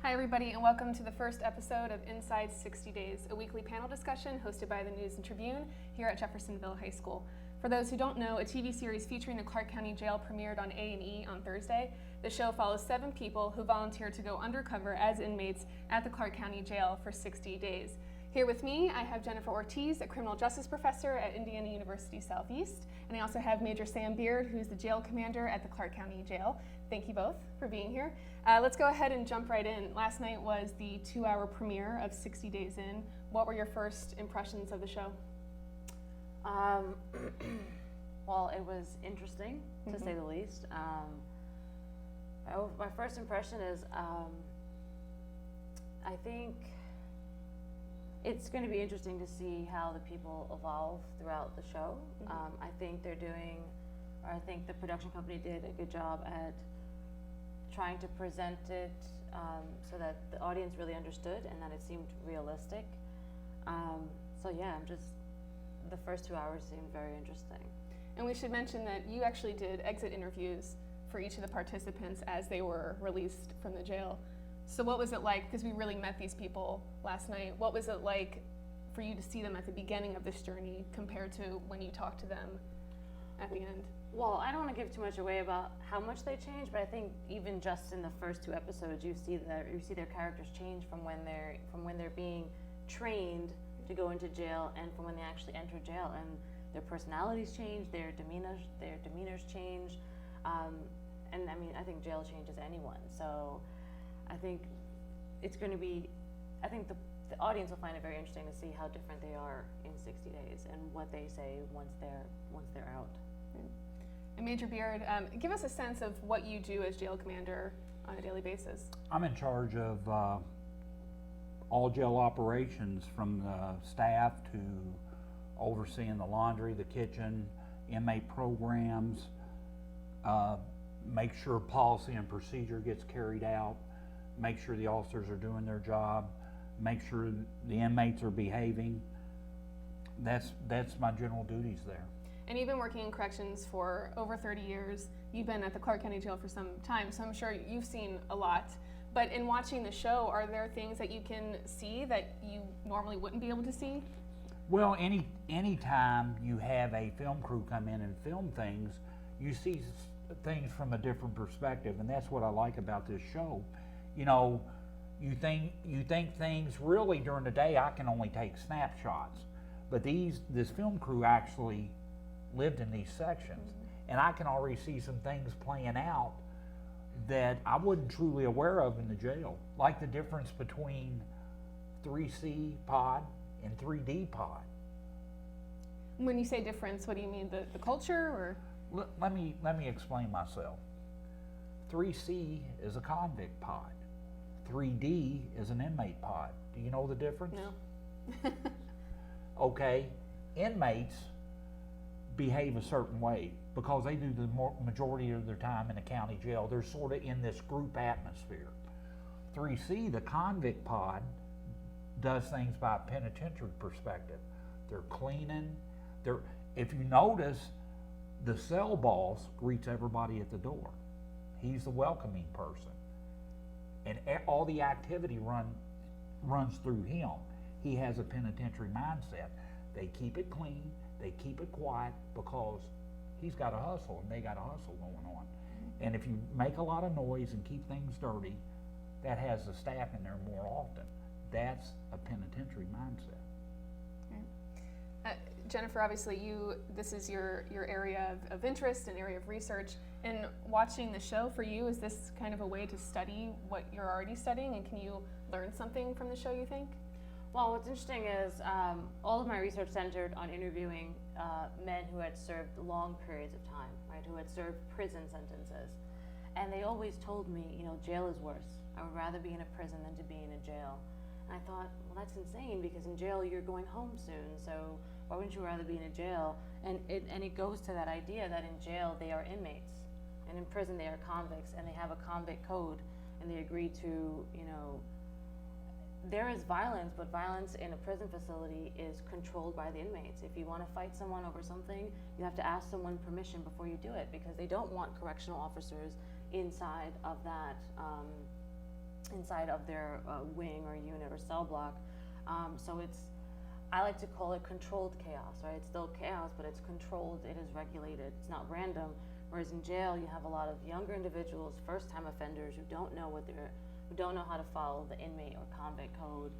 Hi everybody, and welcome to the first episode of Inside 60 Days, a weekly panel discussion hosted by the News and Tribune here at Jeffersonville High School. For those who don't know, a TV series featuring the Clark County Jail premiered on A&E on Thursday. The show follows 7 people who volunteered to go undercover as inmates at the Clark County Jail for 60 days. Here with me, I have Jennifer Ortiz, a criminal justice professor at Indiana University Southeast, and I also have Major Sam Beard, who's the jail commander at the Clark County Jail. Thank you both for being here. Let's go ahead and jump right in. Last night was the 2-hour premiere of 60 Days In. What were your first impressions of the show? Well, it was interesting, to say the least. My first impression is I think it's going to be interesting to see how the people evolve throughout the show. I think I think the production company did a good job at trying to present it so that the audience really understood and that it seemed realistic. So yeah, the first 2 hours seemed very interesting. And we should mention that you actually did exit interviews for each of the participants as they were released from the jail. So what was it like, because we really met these people last night, what was it like for you to see them at the beginning of this journey compared to when you talked to them at the end? Well, I don't want to give too much away about how much they changed, but I think even just in the first 2 episodes, you see their characters change from when they're being trained to go into jail and from when they actually enter jail, and their personalities change, their demeanors change, and I mean, I think jail changes anyone. So I think it's going to be, I think the audience will find it very interesting to see how different they are in 60 days and what they say once they're out. And Major Beard, give us a sense of what you do as jail commander on a daily basis. I'm in charge of all jail operations, from the staff to overseeing the laundry, the kitchen, inmate programs, make sure policy and procedure gets carried out, make sure the officers are doing their job, make sure the inmates are behaving. That's my general duties there. And you've been working in corrections for over 30 years. You've been at the Clark County Jail for some time, so I'm sure you've seen a lot. But in watching the show, are there things that you can see that you normally wouldn't be able to see? Well, any time you have a film crew come in and film things, you see things from a different perspective, and that's what I like about this show. You know, you think things really during the day, I can only take snapshots, but this film crew actually lived in these sections, and I can already see some things playing out that I wasn't truly aware of in the jail, like the difference between 3C pod and 3D pod. When you say difference, what do you mean? The culture, or? Let me explain myself. 3C is a convict pod. 3D is an inmate pod. Do you know the difference? No. Okay, inmates behave a certain way because they do the majority of their time in the county jail. They're sort of in this group atmosphere. 3C, the convict pod, does things by a penitentiary perspective. They're cleaning. If you notice, the cell boss greets everybody at the door. He's the welcoming person, and all the activity runs through him. He has a penitentiary mindset. They keep it clean, they keep it quiet, because he's got a hustle and they got a hustle going on. And if you make a lot of noise and keep things dirty, that has the staff in there more often. That's a penitentiary mindset. Jennifer, obviously this is your area of interest and area of research. And watching the show, for you, is this kind of a way to study what you're already studying, and can you learn something from the show, you think? Well, what's interesting is all of my research centered on interviewing men who had served long periods of time, right, who had served prison sentences. And they always told me, jail is worse. I would rather be in a prison than to be in a jail. And I thought, well, that's insane, because in jail you're going home soon, so why wouldn't you rather be in a jail? And it goes to that idea that in jail they are inmates, and in prison they are convicts, and they have a convict code, and they agree to, there is violence, but violence in a prison facility is controlled by the inmates. If you want to fight someone over something, you have to ask someone permission before you do it, because they don't want correctional officers inside of that inside of their wing or unit or cell block. So I like to call it controlled chaos, right? It's still chaos, but it's controlled, it is regulated, it's not random. Whereas in jail, you have a lot of younger individuals, first-time offenders who don't know how to follow the inmate or convict code,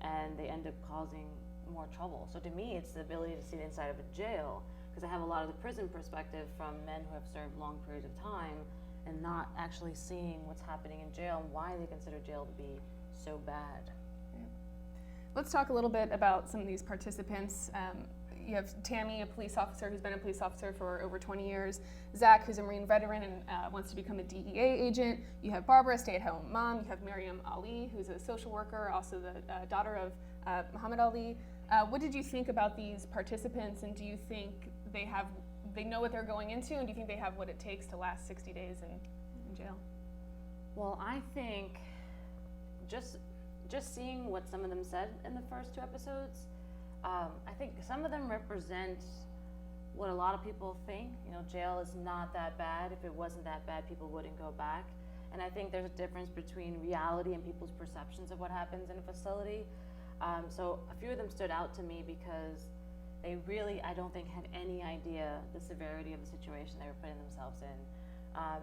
and they end up causing more trouble. So to me, it's the ability to see the inside of a jail, because I have a lot of the prison perspective from men who have served long periods of time and not actually seeing what's happening in jail and why they consider jail to be so bad. Let's talk a little bit about some of these participants. You have Tammy, a police officer who's been a police officer for over 20 years. Zach, who's a Marine veteran and wants to become a DEA agent. You have Barbara, stay-at-home mom. You have Miriam Ali, who's a social worker, also the daughter of Muhammad Ali. What did you think about these participants, and do you think they know what they're going into, and do you think they have what it takes to last 60 days in jail? Well, I think just seeing what some of them said in the first 2 episodes, I think some of them represent what a lot of people think. You know, jail is not that bad. If it wasn't that bad, people wouldn't go back. And I think there's a difference between reality and people's perceptions of what happens in a facility. So a few of them stood out to me because they really, I don't think, had any idea the severity of the situation they were putting themselves in.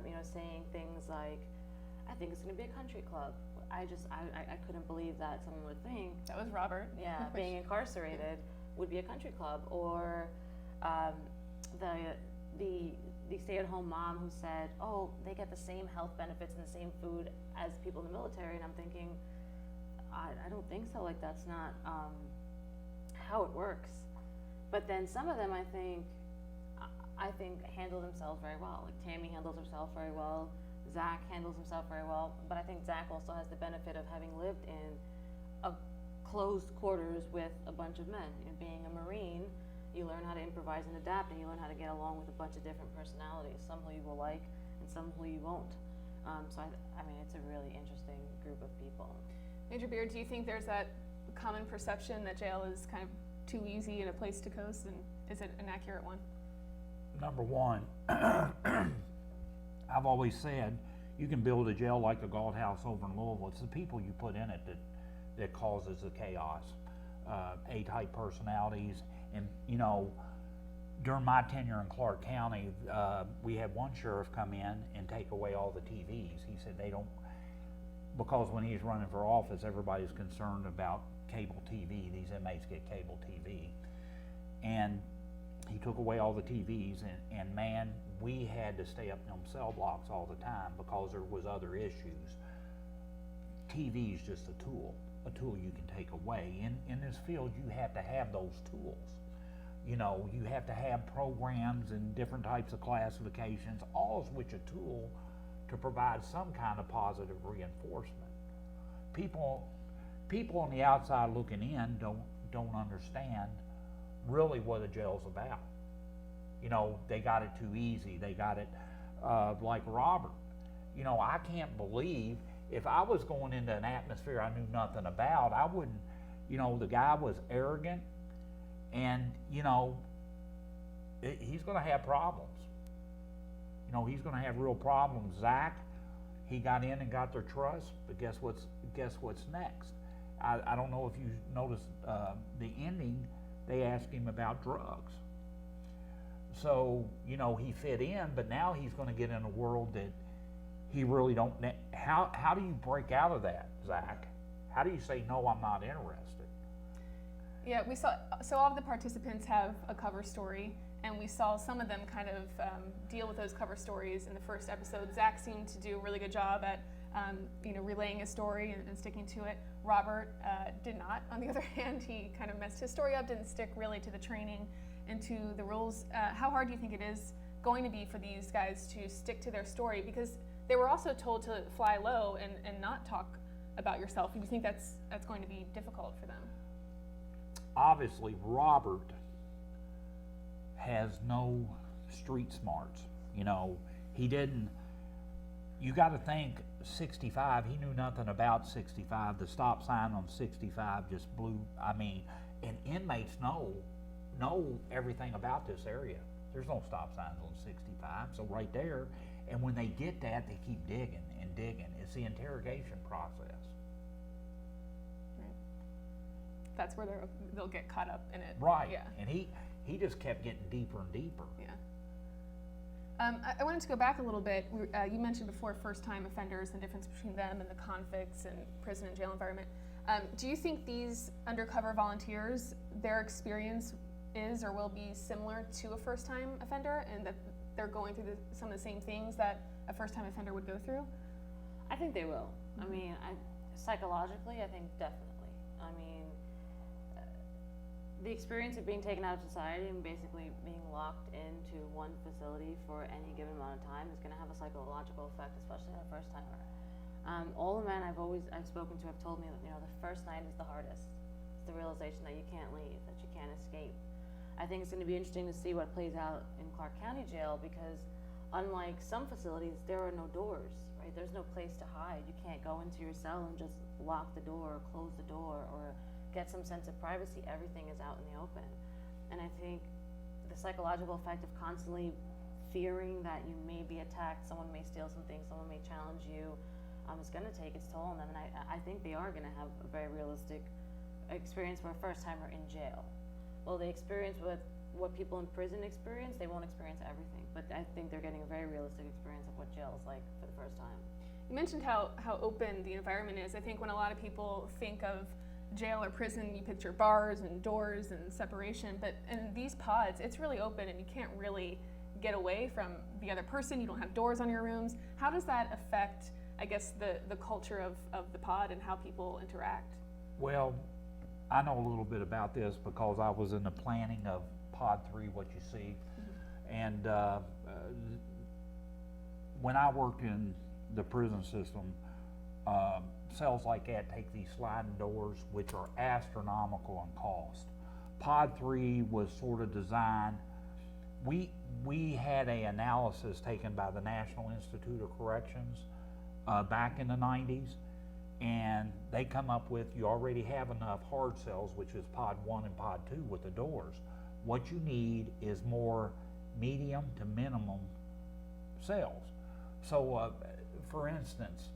You know, saying things like, I think it's going to be a country club. I couldn't believe that someone would think. That was Robert. Yeah, being incarcerated would be a country club. Or the stay-at-home mom who said, oh, they get the same health benefits and the same food as people in the military. And I'm thinking, I don't think so. Like, that's not how it works. But then some of them, I think handle themselves very well. Like Tammy handles herself very well. Zach handles himself very well. But I think Zach also has the benefit of having lived in a closed quarters with a bunch of men. You know, being a Marine, you learn how to improvise and adapt, and you learn how to get along with a bunch of different personalities. Some who you will like, and some who you won't. So I mean, it's a really interesting group of people. Major Beard, do you think there's that common perception that jail is kind of too easy and a place to coast, and is it an accurate one? Number one, I've always said you can build a jail like the Galt House over in Louisville. It's the people you put in it that causes the chaos. A-type personalities, and you know, during my tenure in Clark County, we had one sheriff come in and take away all the TVs. He said they don't, because when he's running for office, everybody's concerned about cable TV. These inmates get cable TV, and he took away all the TVs, and man, we had to stay up in them cell blocks all the time because there was other issues. TV is just a tool you can take away. In this field, you have to have those tools. You know, you have to have programs and different types of classifications, all of which a tool to provide some kind of positive reinforcement. People on the outside looking in don't understand really what a jail's about. You know, they got it too easy. They got it like Robert. You know, I can't believe if I was going into an atmosphere I knew nothing about, I wouldn't, you know, the guy was arrogant, and, you know, he's going to have problems. You know, he's going to have real problems. Zach, he got in and got their trust, but guess what's next? I don't know if you noticed the ending, they asked him about drugs. So, you know, he fit in, but now he's going to get in a world that he really don't. How do you break out of that, Zach? How do you say, no, I'm not interested? Yeah, we saw, so all of the participants have a cover story, and we saw some of them kind of deal with those cover stories in the first episode. Zach seemed to do a really good job at you know, relaying his story and sticking to it. Robert did not. On the other hand, he kind of messed his story up, didn't stick really to the training and to the rules. How hard do you think it is going to be for these guys to stick to their story? Because they were also told to fly low and not talk about yourself. Do you think that's going to be difficult for them? Obviously, Robert has no street smarts. You know, he didn't. You got to think 65. He knew nothing about 65. The stop sign on 65 just blew. I mean, and inmates know everything about this area. There's no stop signs on 65, so right there, and when they get that, they keep digging and digging. It's the interrogation process. Right. That's where they'll get caught up in it. Right, Yeah. and he just kept getting deeper and deeper. Yeah. I wanted to go back a little bit. You mentioned before first-time offenders and the difference between them and the convicts and prison and jail environment. Do you think these undercover volunteers, their experience is or will be similar to a first-time offender, and that they're going through some of the same things that a first-time offender would go through? I think they will. I mean, psychologically, I think definitely. I mean, the experience of being taken out of society and basically being locked into one facility for any given amount of time is going to have a psychological effect, especially on a first timer. All the men I've spoken to have told me that, you know, the first night is the hardest. It's the realization that you can't leave, that you can't escape. I think it's going to be interesting to see what plays out in Clark County Jail, because unlike some facilities, there are no doors, right? There's no place to hide. You can't go into your cell and just lock the door or close the door or get some sense of privacy. Everything is out in the open. And I think the psychological effect of constantly fearing that you may be attacked, someone may steal something, someone may challenge you, is going to take its toll on them. And I think they are going to have a very realistic experience for a first timer in jail. Well, they experience what people in prison experience, they won't experience everything. But I think they're getting a very realistic experience of what jail is like for the first time. You mentioned how open the environment is. I think when a lot of people think of jail or prison, you picture bars and doors and separation, but in these pods, it's really open and you can't really get away from the other person. You don't have doors on your rooms. How does that affect, I guess, the culture of the pod and how people interact? Well, I know a little bit about this because I was in the planning of Pod 3, what you see. Mm-hmm. And when I worked in the prison system, cells like that take these sliding doors, which are astronomical in cost. Pod 3 was sort of designed, we had an analysis taken by the National Institute of Corrections back in the 90s, and they come up with, you already have enough hard cells, which is Pod 1 and Pod 2 with the doors. What you need is more medium to minimum cells. So for instance,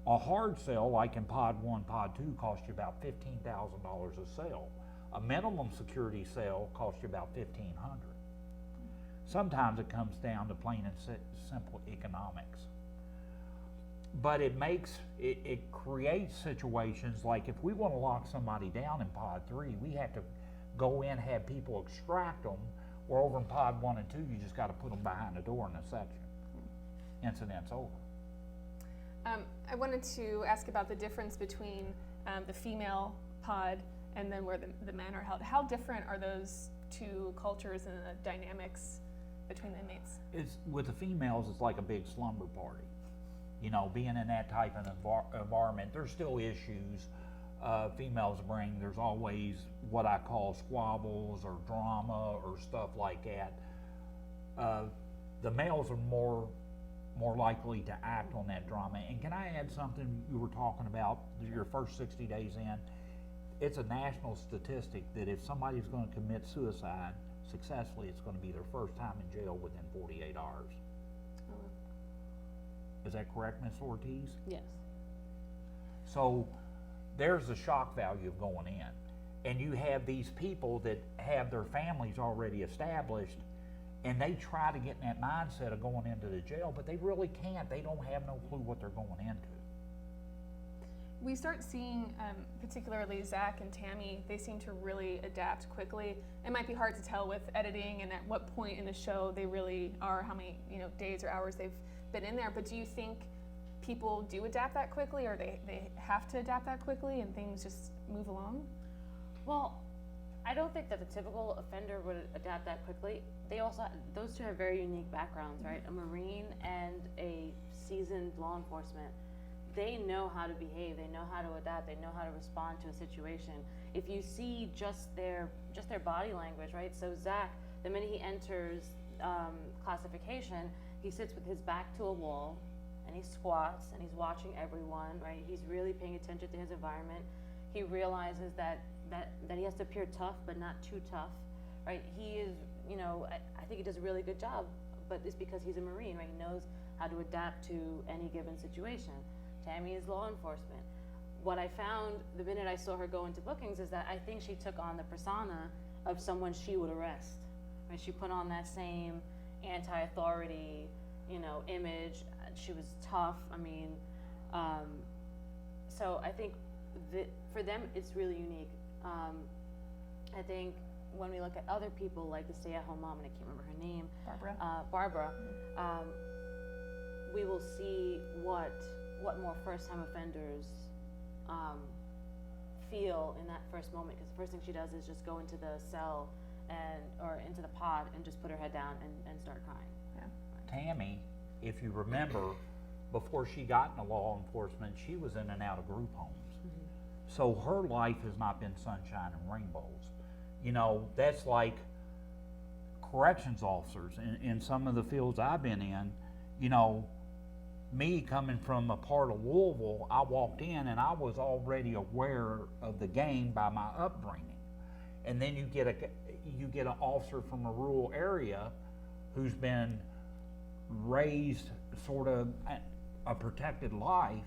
a hard cell like in Pod 1, Pod 2 costs you about $15,000 a cell. A minimum security cell costs you about $1,500. Sometimes it comes down to plain and simple economics. But it creates situations like if we want to lock somebody down in Pod 3, we have to go in, have people extract them, or over in Pod 1 and 2, you just got to put them behind the door in a section. Incident's over. I wanted to ask about the difference between the female pod and then where the men are held. How different are those two cultures and the dynamics between the inmates? With the females, it's like a big slumber party. You know, being in that type of environment, there's still issues females bring. There's always what I call squabbles or drama or stuff like that. The males are more likely to act on that drama. And can I add something? You were talking about your first 60 days in. It's a national statistic that if somebody's going to commit suicide successfully, it's going to be their first time in jail within 48 hours. Is that correct, Ms. Ortiz? Yes. So there's the shock value of going in. And you have these people that have their families already established, and they try to get in that mindset of going into the jail, but they really can't. They don't have no clue what they're going into. We start seeing, particularly Zach and Tammy, they seem to really adapt quickly. It might be hard to tell with editing and at what point in the show they really are, how many days or hours they've been in there, but do you think people do adapt that quickly, or they have to adapt that quickly and things just move along? Well, I don't think that the typical offender would adapt that quickly. Those two have very unique backgrounds, right? A Marine and a seasoned law enforcement. They know how to behave, they know how to adapt, they know how to respond to a situation. If you see just their body language, right? So Zach, the minute he enters classification, he sits with his back to a wall and he squats and he's watching everyone, right? He's really paying attention to his environment. He realizes that he has to appear tough but not too tough, right? He is you know, I think he does a really good job, but it's because he's a Marine, right? He knows how to adapt to any given situation. Tammy is law enforcement. What I found the minute I saw her go into bookings is that I think she took on the persona of someone she would arrest. Right? She put on that same anti-authority, you know, image. She was tough. I mean, so I think that for them it's really unique. I think when we look at other people like the stay-at-home mom, and I can't remember her name, Barbara, we will see what more first-time offenders feel in that first moment, because the first thing she does is just go into the cell or into the pod and just put her head down and start crying. Yeah. Tammy, if you remember, before she got into law enforcement, she was in and out of group homes. So her life has not been sunshine and rainbows. You know, that's like corrections officers in some of the fields I've been in. You know, me coming from a part of Louisville, I walked in and I was already aware of the game by my upbringing. And then you get an officer from a rural area who's been raised sort of a protected life.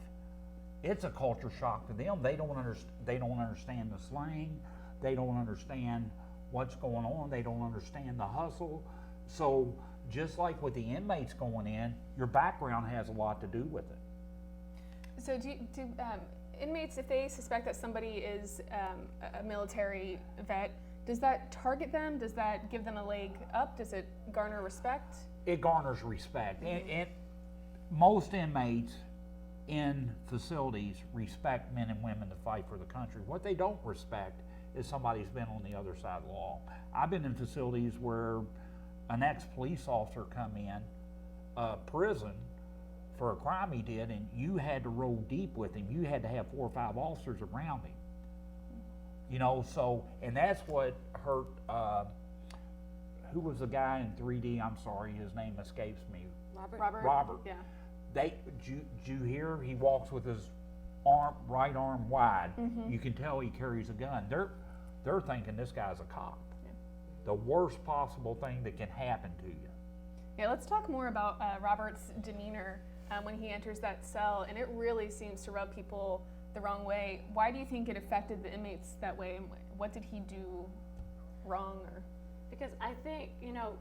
It's a culture shock to them. They don't understand the slang. They don't understand what's going on. They don't understand the hustle. So just like with the inmates going in, your background has a lot to do with it. So do inmates, if they suspect that somebody is a military vet, does that target them? Does that give them a leg up? Does it garner respect? It garners respect. And most inmates in facilities respect men and women that fight for the country. What they don't respect is somebody who's been on the other side of the law. I've been in facilities where an ex-police officer come in prison for a crime he did, and you had to roll deep with him. You had to have 4 or 5 officers around him. You know, so, and that's what hurt, who was the guy in 3D? I'm sorry, his name escapes me. Robert. Yeah. Did you hear? He walks with his right arm wide. You can tell he carries a gun. They're thinking this guy's a cop. Yeah. The worst possible thing that can happen to you. Yeah, let's talk more about Robert's demeanor when he enters that cell, and it really seems to rub people the wrong way. Why do you think it affected the inmates that way, and what did he do wrong? Or because I think, you know,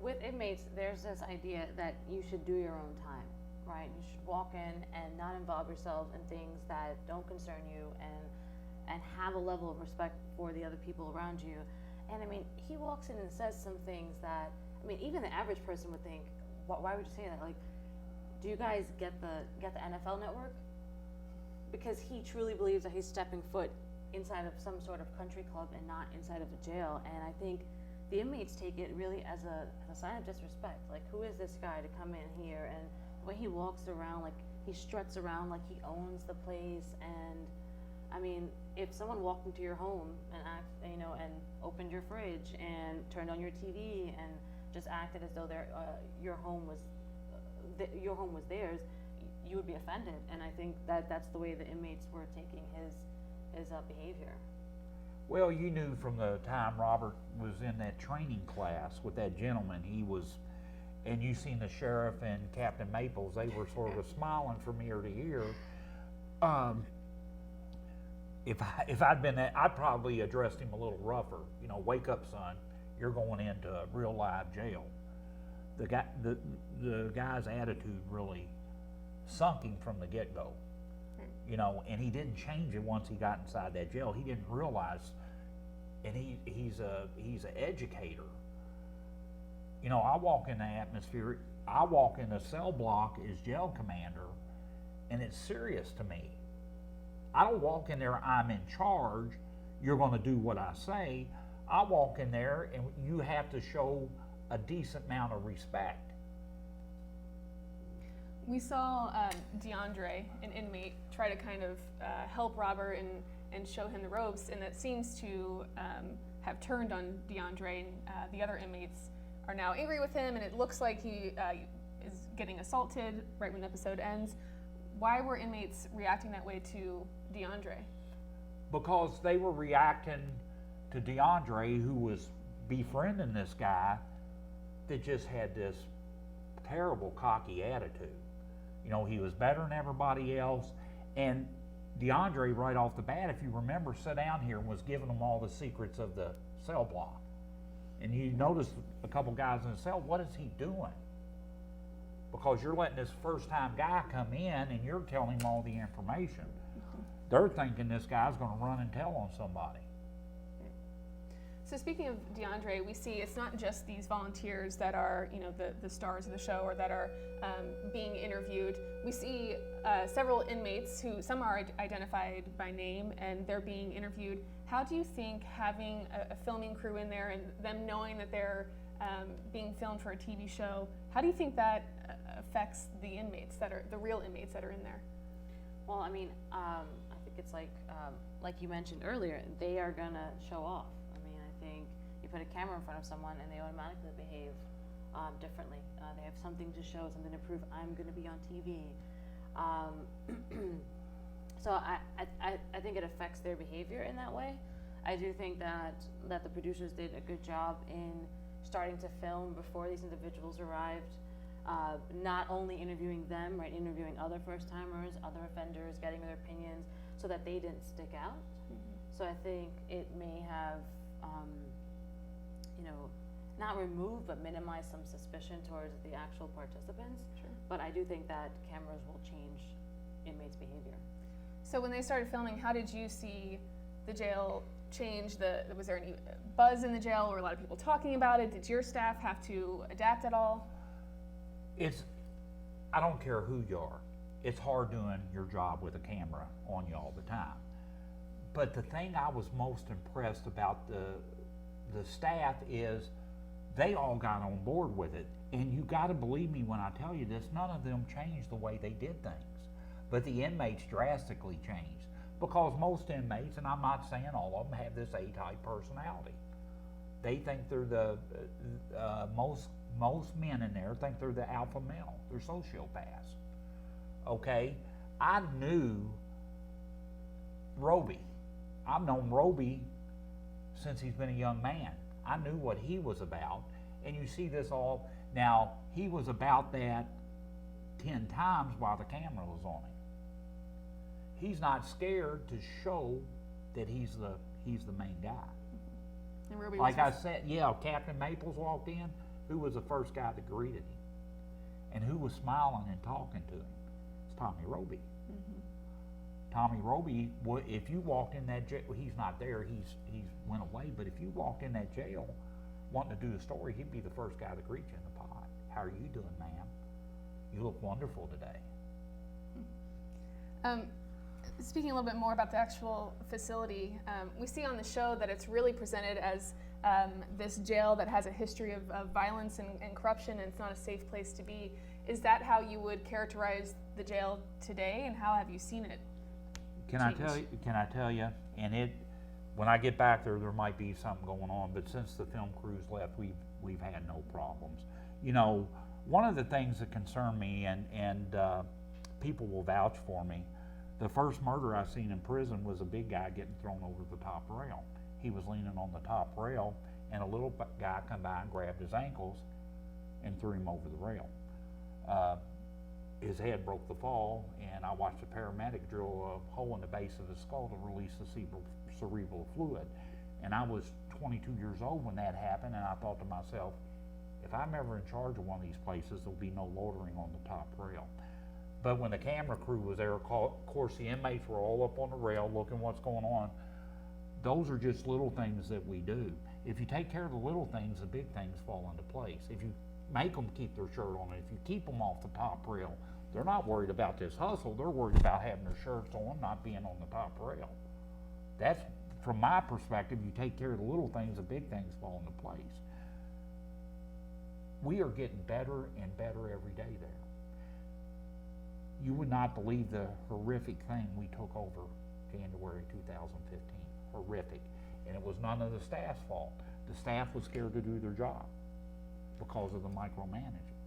with inmates, there's this idea that you should do your own time, right? You should walk in and not involve yourself in things that don't concern you, and have a level of respect for the other people around you. And I mean, he walks in and says some things that, I mean, even the average person would think, why would you say that? Like, do you guys get the NFL network? Because he truly believes that he's stepping foot inside of some sort of country club and not inside of a jail. And I think the inmates take it really as a sign of disrespect. Like, who is this guy to come in here? And the way he walks around, like, he struts around like he owns the place. And I mean, if someone walked into your home and and opened your fridge and turned on your TV and just acted as though your home was theirs, you would be offended. And I think that's the way the inmates were taking his behavior. Well, you knew from the time Robert was in that training class with that gentleman, and you seen the sheriff and Captain Maples, they were sort of smiling from ear to ear. If I'd been that, I'd probably addressed him a little rougher. You know, wake up, son, you're going into a real live jail. The guy's attitude really sunk him from the get-go. You know, and he didn't change it once he got inside that jail. He didn't realize, and he's an educator. You know, I walk in the atmosphere, I walk in a cell block as jail commander, and it's serious to me. I don't walk in there, I'm in charge, you're going to do what I say. I walk in there, and you have to show a decent amount of respect. We saw DeAndre, an inmate, try to kind of help Robert and show him the ropes, and that seems to have turned on DeAndre, and the other inmates are now angry with him, and it looks like he is getting assaulted right when the episode ends. Why were inmates reacting that way to DeAndre? Because they were reacting to DeAndre, who was befriending this guy that just had this terrible cocky attitude. You know, he was better than everybody else. And DeAndre, right off the bat, if you remember, sat down here and was giving them all the secrets of the cell block. And you notice a couple guys in the cell, what is he doing? Because you're letting this first-time guy come in and you're telling him all the information. They're thinking this guy's going to run and tell on somebody. So speaking of DeAndre, we see it's not just these volunteers that are, you know, the stars of the show or that are being interviewed. We see several inmates who, some are identified by name and they're being interviewed. How do you think having a filming crew in there and them knowing that they're being filmed for a TV show, how do you think that affects the inmates that are, the real inmates that are in there? Well, I mean, I think it's like you mentioned earlier, they are gonna show off. I mean, I think you put a camera in front of someone and they automatically behave differently. They have something to show, something to prove. I'm gonna be on TV. So I think it affects their behavior in that way. I do think that the producers did a good job in starting to film before these individuals arrived. Not only interviewing them, right, interviewing other first-timers, other offenders, getting their opinions, so that they didn't stick out. So I think it may have, you know, not removed, but minimized some suspicion towards the actual participants. Sure. But I do think that cameras will change inmates' behavior. So when they started filming, how did you see the jail change? Was there any buzz in the jail? Were a lot of people talking about it? Did your staff have to adapt at all? I don't care who you are. It's hard doing your job with a camera on you all the time. But the thing I was most impressed about the staff is they all got on board with it. And you gotta believe me when I tell you this, none of them changed the way they did things. But the inmates drastically changed. Because most inmates, and I'm not saying all of them, have this A-type personality. They think they're the, most men in there think they're the alpha male. They're sociopaths. Okay? I knew Roby. I've known Roby since he's been a young man. I knew what he was about. And you see this all, now he was about that 10 times while the camera was on him. He's not scared to show that he's the main guy. And Ruby Like I said, yeah, Captain Maples walked in. Who was the first guy that greeted him? And who was smiling and talking to him? It's Tommy Roby. Tommy Roby, if you walked in that jail, well, he's not there, he's went away, but if you walked in that jail wanting to do a story, he'd be the first guy to greet you in the pod. How are you doing, ma'am? You look wonderful today. Speaking a little bit more about the actual facility, we see on the show that it's really presented as this jail that has a history of violence and corruption, and it's not a safe place to be. Is that how you would characterize the jail today, and how have you seen it Can I tell you? And when I get back there might be something going on. But since the film crews left, we've had no problems. You know, one of the things that concern me, and people will vouch for me. The first murder I seen in prison was a big guy getting thrown over the top rail. He was leaning on the top rail, and a little guy come by and grabbed his ankles and threw him over the rail. His head broke the fall, and I watched a paramedic drill a hole in the base of the skull to release the cerebral fluid. And I was 22 years old when that happened, and I thought to myself, if I'm ever in charge of one of these places, there'll be no loitering on the top rail. But when the camera crew was there, of course the inmates were all up on the rail looking what's going on. Those are just little things that we do. If you take care of the little things, the big things fall into place. If you make them keep their shirt on, if you keep them off the top rail, they're not worried about this hustle, they're worried about having their shirts on, not being on the top rail. That's, from my perspective, you take care of the little things, the big things fall into place. We are getting better and better every day there. You would not believe the horrific thing we took over January 2015. Horrific. And it was none of the staff's fault. The staff was scared to do their job because of the micromanaging.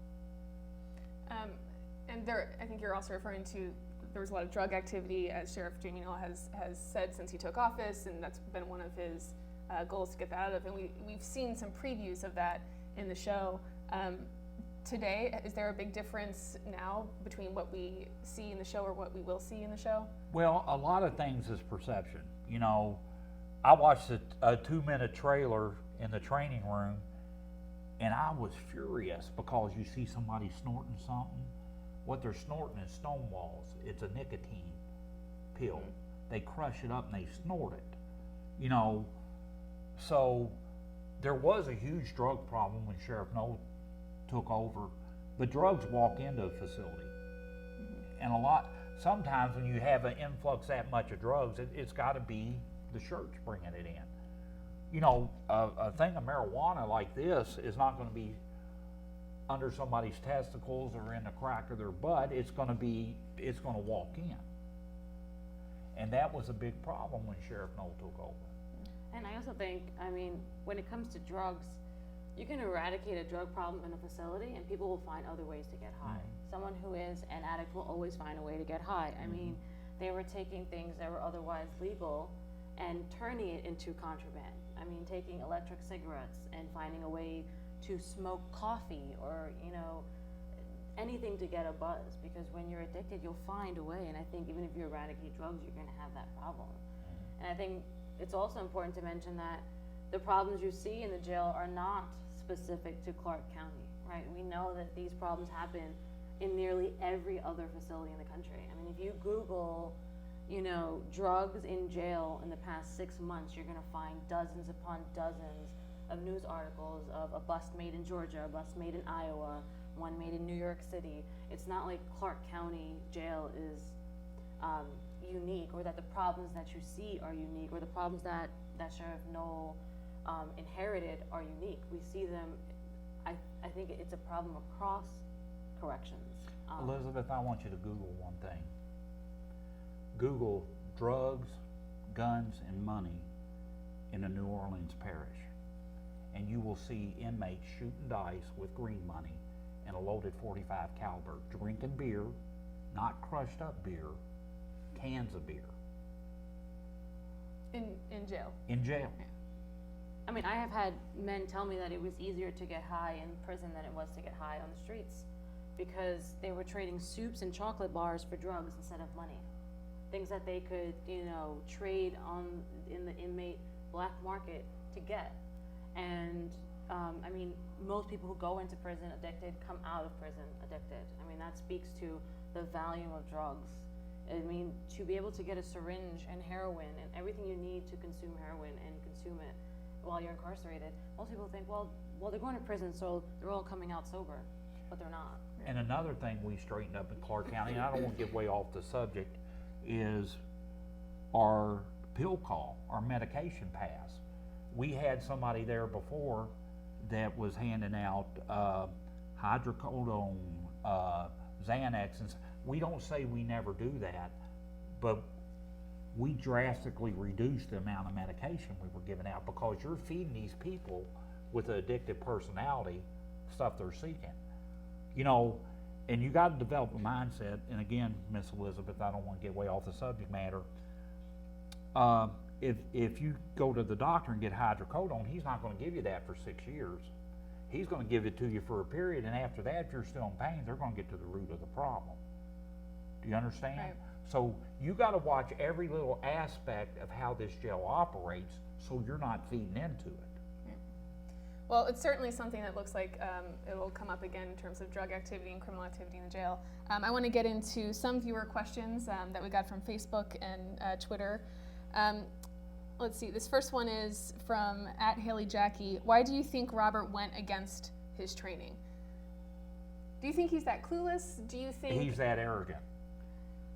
And I think you're also referring to, there was a lot of drug activity, as Sheriff Jamie Null has said since he took office, and that's been one of his goals to get that out of. And we've seen some previews of that in the show. Today, is there a big difference now between what we see in the show or what we will see in the show? Well, a lot of things is perception. You know, I watched a 2-minute trailer in the training room, and I was furious because you see somebody snorting something. What they're snorting is stone walls. It's a nicotine pill. Mm-hmm. They crush it up and they snort it. You know, so there was a huge drug problem when Sheriff Noel took over. But drugs walk into a facility. Mm-hmm. And sometimes when you have an influx that much of drugs, it's got to be the church bringing it in. You know, a thing of marijuana like this is not going to be under somebody's testicles or in the crack of their butt. It's going to walk in. And that was a big problem when Sheriff Noel took over. And I also think, I mean, when it comes to drugs, you can eradicate a drug problem in a facility and people will find other ways to get high. Mm-hmm. Someone who is an addict will always find a way to get high. I mean, they were taking things that were otherwise legal and turning it into contraband. I mean, taking electric cigarettes and finding a way to smoke coffee or, you know, anything to get a buzz, because when you're addicted, you'll find a way. And I think even if you eradicate drugs, you're going to have that problem. And I think it's also important to mention that the problems you see in the jail are not specific to Clark County, right? We know that these problems happen in nearly every other facility in the country. I mean, if you Google, you know, drugs in jail in the past 6 months, you're going to find dozens upon dozens of news articles of a bust made in Georgia, a bust made in Iowa, one made in New York City. It's not like Clark County jail is unique, or that the problems that you see are unique, or the problems that Sheriff Noel inherited are unique. We see them, I think it's a problem across corrections. Elizabeth, I want you to Google one thing. Google drugs, guns, and money in a New Orleans parish. And you will see inmates shooting dice with green money and a loaded .45 caliber, drinking beer, not crushed up beer, cans of beer. In jail? In jail. Yeah. I mean, I have had men tell me that it was easier to get high in prison than it was to get high on the streets, because they were trading soups and chocolate bars for drugs instead of money. Things that they could, you know, trade in the inmate black market to get. And I mean, most people who go into prison addicted come out of prison addicted. I mean, that speaks to the value of drugs. I mean, to be able to get a syringe and heroin and everything you need to consume heroin and consume it while you're incarcerated, most people think, well, they're going to prison, so they're all coming out sober, but they're not. And another thing we straightened up in Clark County, and I don't want to get way off the subject, is our pill call, our medication pass. We had somebody there before that was handing out hydrocodone, Xanax, and we don't say we never do that, but we drastically reduced the amount of medication we were giving out, because you're feeding these people with an addictive personality stuff they're seeking. You know, and you got to develop a mindset, and again, Miss Elizabeth, I don't want to get way off the subject matter. If you go to the doctor and get hydrocodone, he's not going to give you that for 6 years. He's going to give it to you for a period, and after that, if you're still in pain, they're going to get to the root of the problem. Do you understand? Right. So you got to watch every little aspect of how this jail operates, so you're not feeding into it. Well, it's certainly something that looks like it will come up again in terms of drug activity and criminal activity in the jail. I want to get into some viewer questions that we got from Facebook and Twitter. Let's see, this first one is from @HaleyJackie. Why do you think Robert went against his training? Do you think he's that clueless? Do you think He's that arrogant.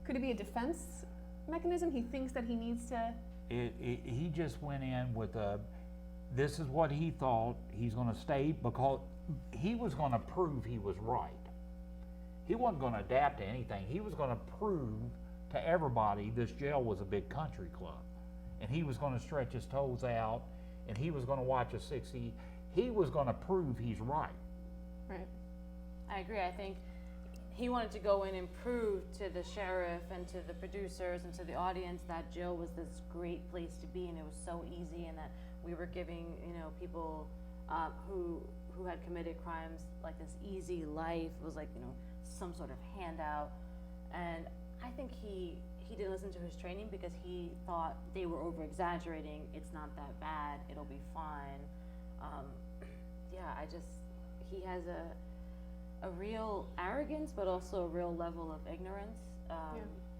Could it be a defense mechanism? He thinks that he needs to. He just went in with this is what he thought he's going to stay, because he was going to prove he was right. He wasn't going to adapt to anything. He was going to prove to everybody this jail was a big country club, and he was going to stretch his toes out, and he was going to watch a 60. He was going to prove he's right. Right. I agree. I think he wanted to go in and prove to the sheriff and to the producers and to the audience that jail was this great place to be, and it was so easy, and that we were giving, people who had committed crimes like this easy life. It was like, some sort of handout. And I think he didn't listen to his training because he thought they were over exaggerating. It's not that bad. It'll be fine. He has a real arrogance, but also a real level of ignorance.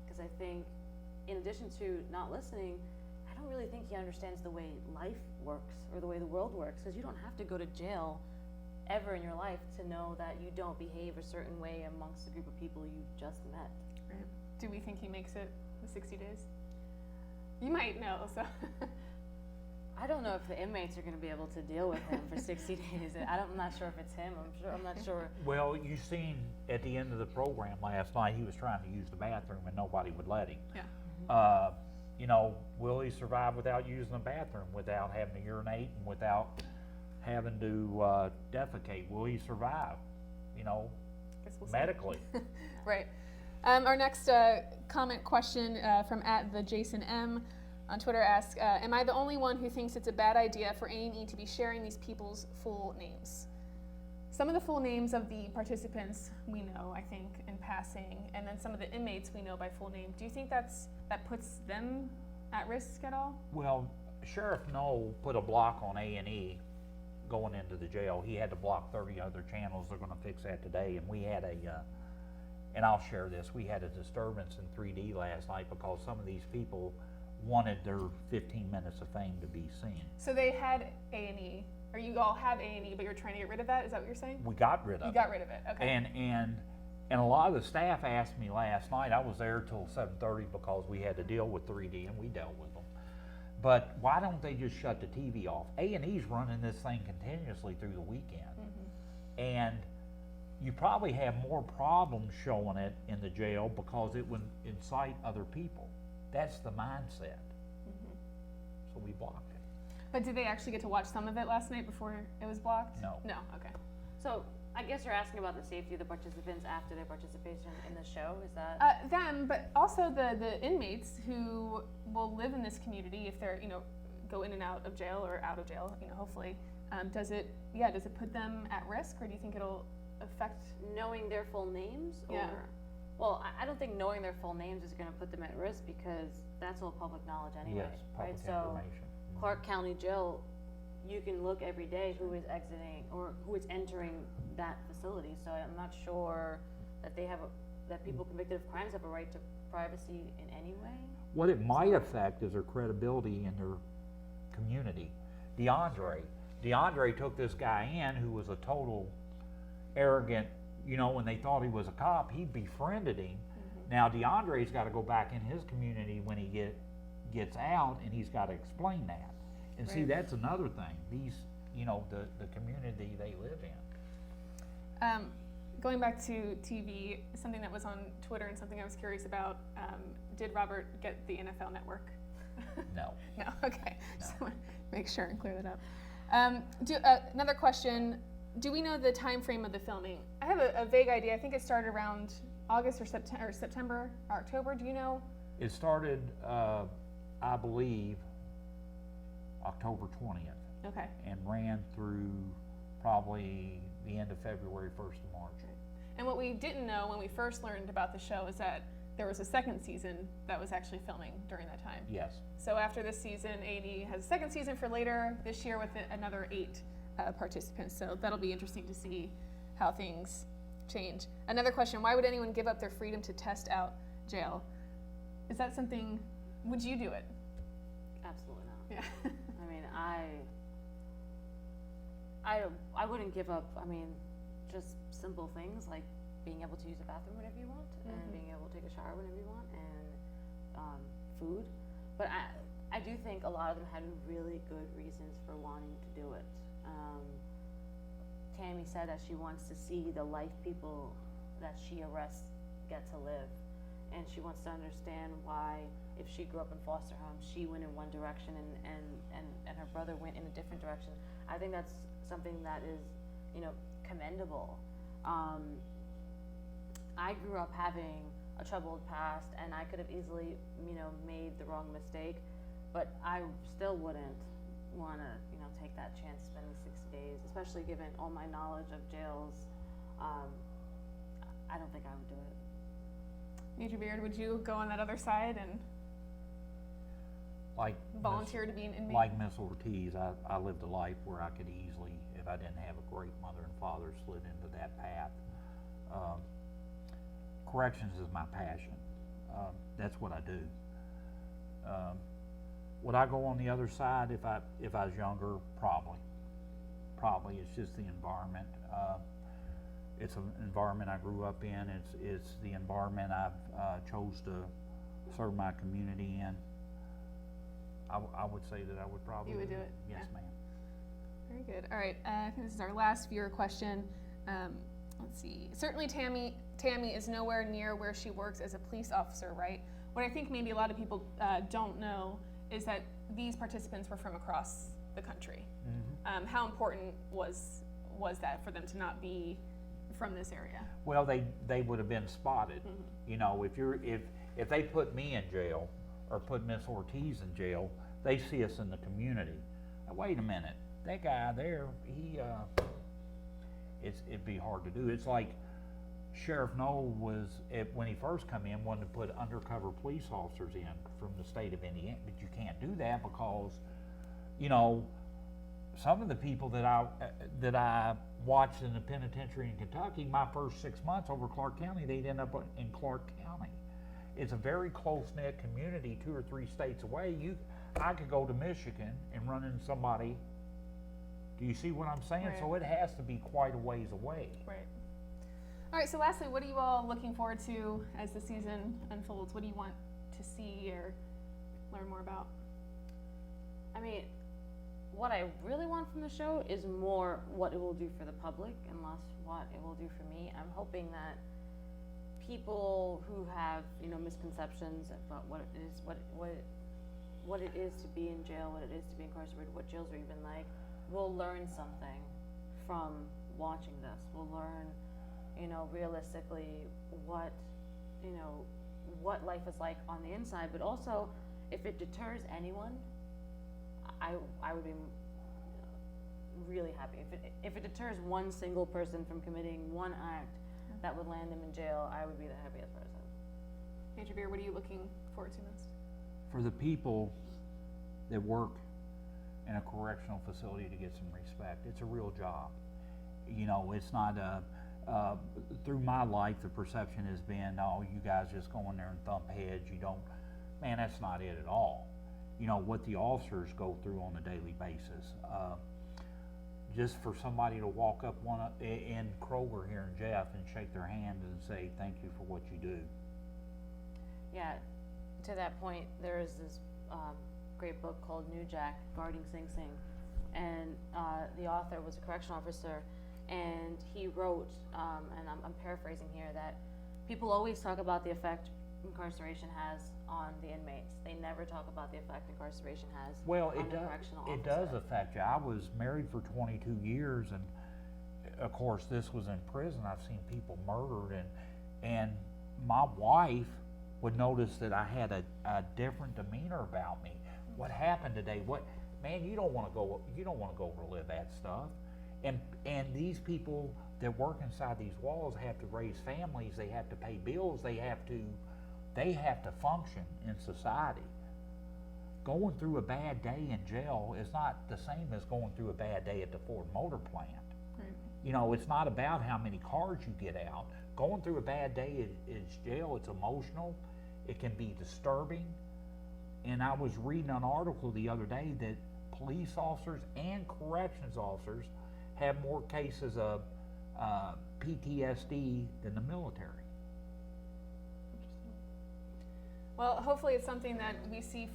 Because I think, in addition to not listening, I don't really think he understands the way life works or the way the world works. Because you don't have to go to jail ever in your life to know that you don't behave a certain way amongst a group of people you've just met. Right. Do we think he makes it the 60 days? You might know, so. I don't know if the inmates are going to be able to deal with him for 60 days. I'm not sure if it's him. I'm not sure. Well, you seen at the end of the program last night, he was trying to use the bathroom and nobody would let him. Yeah. Will he survive without using the bathroom, without having to urinate and without having to defecate? Will he survive? Guess we'll see. Medically. Right. Our next comment question from @the_Jason_M on Twitter asks, am I the only one who thinks it's a bad idea for A&E to be sharing these people's full names? Some of the full names of the participants we know, I think, in passing, and then some of the inmates we know by full name. Do you think that puts them at risk at all? Well, Sheriff Knoll put a block on A&E going into the jail. He had to block 30 other channels. They're going to fix that today. And we had and I'll share this, we had a disturbance in 3D last night because some of these people wanted their 15 minutes of fame to be seen. So they had A&E, or you all have A&E, but you're trying to get rid of that? Is that what you're saying? We got rid of it. You got rid of it, okay. And a lot of the staff asked me last night, I was there till 7:30 because we had to deal with 3D and we dealt with them. But why don't they just shut the TV off? A&E's running this thing continuously through the weekend. Mm-hmm. And you probably have more problems showing it in the jail because it would incite other people. That's the mindset. Mm-hmm. So we blocked it. But did they actually get to watch some of it last night before it was blocked? No. No, okay. So I guess you're asking about the safety of the participants after their participation in the show, is that? Them, but also the inmates who will live in this community if they're, go in and out of jail or out of jail, hopefully. Does it put them at risk, or do you think it'll affect? Knowing their full names? Yeah. Well, I don't think knowing their full names is going to put them at risk because that's all public knowledge anyway, Yes, right? public So information. Clark County Jail, you can look every day who is exiting or who is entering that facility. So I'm not sure that that people convicted of crimes have a right to privacy in any way. What it might affect is their credibility in their community. DeAndre took this guy in who was a total arrogant, when they thought he was a cop, he befriended him. Mm-hmm. Now DeAndre's got to go back in his community when he gets out, and he's got to explain that. And right. See, that's another thing. These, the community they live in. Going back to TV, something that was on Twitter and something I was curious about, did Robert get the NFL Network? No. No, okay. No. Just want to make sure and clear that up. Another question, do we know the time frame of the filming? I have a vague idea. I think it started around August or September or October. Do you know? It started, I believe, October 20th. Okay. And ran through probably the end of February, 1st of March. And what we didn't know when we first learned about the show is that there was a second season that was actually filming during that time. Yes. So after this season, A&E has a second season for later this year with another 8 participants. So that'll be interesting to see how things change. Another question, why would anyone give up their freedom to test out jail? Is that something, would you do it? Absolutely not. Yeah. I mean, I wouldn't give up, just simple things like being able to use the bathroom whenever you want, and being able to take a shower whenever you want, and food. But I do think a lot of them had really good reasons for wanting to do it. Tammy said that she wants to see the life people that she arrests get to live, and she wants to understand why, if she grew up in foster homes, she went in one direction and her brother went in a different direction. I think that's something that is, commendable. I grew up having a troubled past, and I could have easily, made the wrong mistake, but I still wouldn't want to, take that chance to spend the 60 days, especially given all my knowledge of jails. I don't think I would do it. Major Beard, would you go on that other side and Like volunteer to be an inmate? Like Miss Ortiz, I lived a life where I could easily, if I didn't have a great mother and father, slid into that path. Corrections is my passion. That's what I do. Would I go on the other side if I was younger? Probably. It's just the environment. It's an environment I grew up in. It's the environment I've chose to serve my community in. I would say that I would probably. You would do it? Yes, Yeah. ma'am. Very good. All right, I think this is our last viewer question. Let's see. Certainly Tammy is nowhere near where she works as a police officer, right? What I think maybe a lot of people don't know is that these participants were from across the country. Mm-hmm. How important was that for them to not be from this area? Well, they would have been spotted. Mm-hmm. If they put me in jail or put Miss Ortiz in jail, they see us in the community. Now, wait a minute, that guy there, it'd be hard to do. It's like Sheriff Knoll when he first come in, wanted to put undercover police officers in from the state of Indiana, but you can't do that because, some of the people that I watched in the penitentiary in Kentucky, my first 6 months over Clark County, they'd end up in Clark County. It's a very close-knit community, 2 or 3 states away. I could go to Michigan and run into somebody. Do you see what I'm saying? Right. So it has to be quite a ways away. Right. All right, so lastly, what are you all looking forward to as the season unfolds? What do you want to see or learn more about? I mean, what I really want from the show is more what it will do for the public and less what it will do for me. I'm hoping that people who have, misconceptions about what it is, what it is to be in jail, what it is to be incarcerated, what jails are even like, will learn something from watching this. We'll learn, realistically what life is like on the inside, but also if it deters anyone, I would be really happy. If it deters one single person from committing one act that would land them in jail, I would be the happiest person. Major Beer, what are you looking forward to most? For the people that work in a correctional facility to get some respect, it's a real job. It's not through my life, the perception has been, oh, you guys just go in there and thump heads. Man, that's not it at all. What the officers go through on a daily basis. Just for somebody to walk up in Kroger here in Jeff and shake their hand and say, thank you for what you do. Yeah, to that point, there is this great book called New Jack, Guarding Sing Sing, and the author was a correctional officer, and he wrote, and I'm paraphrasing here, that people always talk about the effect incarceration has on the inmates. They never talk about the effect incarceration has on the correctional officer. It does affect you. I was married for 22 years, and of course this was in prison. I've seen people murdered, and my wife would notice that I had a different demeanor about me. What happened today? Man, you don't want to go relive that stuff. And these people that work inside these walls have to raise families. They have to pay bills. They have to function in society. Going through a bad day in jail is not the same as going through a bad day at the Ford Motor Plant. Right. It's not about how many cars you get out. Going through a bad day is jail. It's emotional. It can be disturbing. And I was reading an article the other day that police officers and corrections officers have more cases of PTSD than the military. Well, hopefully it's something that we see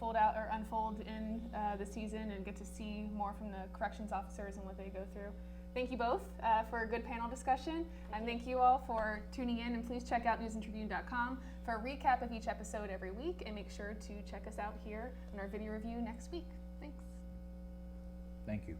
unfold in the season and get to see more from the corrections officers and what they go through. Thank you both for a good panel discussion, and thank you all for tuning in, and please check out newsandtribune.com for a recap of each episode every week, and make sure to check us out here on our video review next week. Thanks. Thank you.